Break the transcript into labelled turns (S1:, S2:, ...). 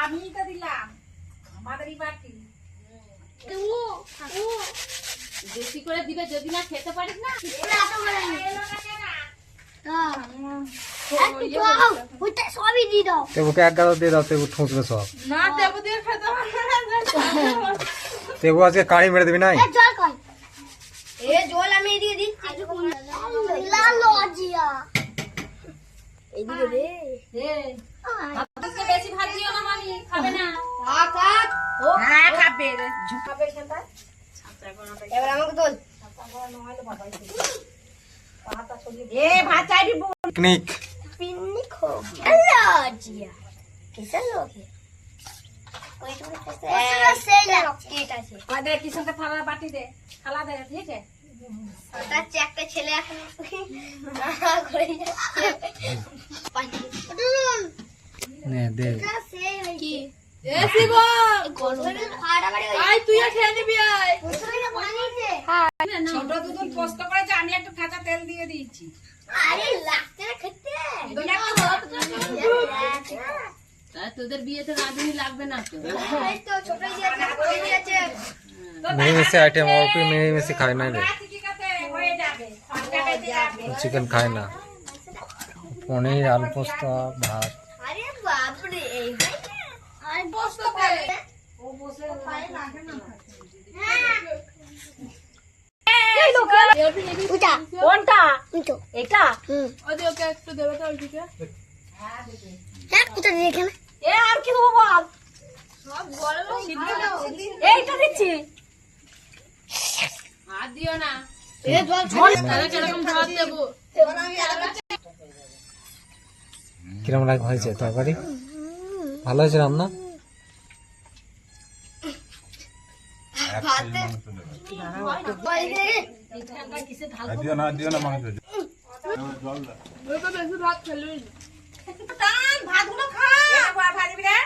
S1: আমি তো দিলাম আমাদেরই বাটি
S2: বেশি করে দিবে, যদি না খেতে পারিস না
S3: সবই দিয়ে দাও।
S4: তেবুকে এক গাদা দিয়ে দাও, তেবু ঠুঁসবে সব।
S1: না দেবো দিয়ে খেতে পারবে না।
S4: তেবু আজকে কাড়ি মেরে দিবি নাই?
S3: জল কই? জল আমি এদিকে দিচ্ছি। লালো জিয়া এদিকে দে।
S2: আজকে বেশি ভাত দিও না, মামি খাবে না।
S1: হ্যাঁ খাবে রে ঝুঁকাবে খেতে।
S3: এবার আমাকে তোল।
S1: এ ভাত চাইবি
S4: পিকনিক।
S3: पिकनिक हो गया। अल्लाह जिया कैसा लोग है? कोई तो से लॉकेट আছে।
S1: দে কিষণকে থালা বাটি দে, থালা দে, ঠিক আছে?
S3: ওটা চেকটা ছেলে এখন করে যাচ্ছে। পানি
S4: নে দে।
S3: কি
S1: এ শিব
S3: গরমে খাড়া বাড়ি
S1: আয় তুইও খেয়ে নিবি আয়।
S3: ওখানে পানি আছে।
S1: ছোট দুধ কষ্ট করেছে, আমি একটু কাঁচা তেল দিয়ে দিয়েছি।
S3: আরে লাগতে না খেতে।
S2: তোদের বিয়েতে রাঁধুনি লাগবে না তো।
S3: এই তো ছোট দিয়েছে করে দিয়েছে।
S4: মিলেমিশে আইটেম অল্প মিলেমিশে খায় না রে।
S1: ঠিক আছে হয়ে যাবে, সবটা খেতে যাবে।
S4: চিকেন খায় না, পনির, আলু পোস্ত, ভাত।
S3: আরে বাপ রে এই ভাই আর
S1: পোস্ত করে ও বসে খায় লাগে না।
S3: এই লোক উঠা
S1: কোনটা?
S3: উঠো
S1: এটা
S2: ওদের ওকে একটু দেবে তো ওইদিকে।
S3: এক উঠা দেখে না
S1: এ আর কি দেবো বল? এইটা দিচ্ছি।
S2: হাত দিও না।
S3: এ জল
S2: তাহলে কিরকম ভাত দেবো?
S4: কিরম লাগ হয়েছে তরকারি? ভালো হয়েছে রান্না?
S5: দিও না মাংস
S2: বেশি ভাত খেলবি না।
S1: ভাতগুলো খা। ভাত দিবি রে।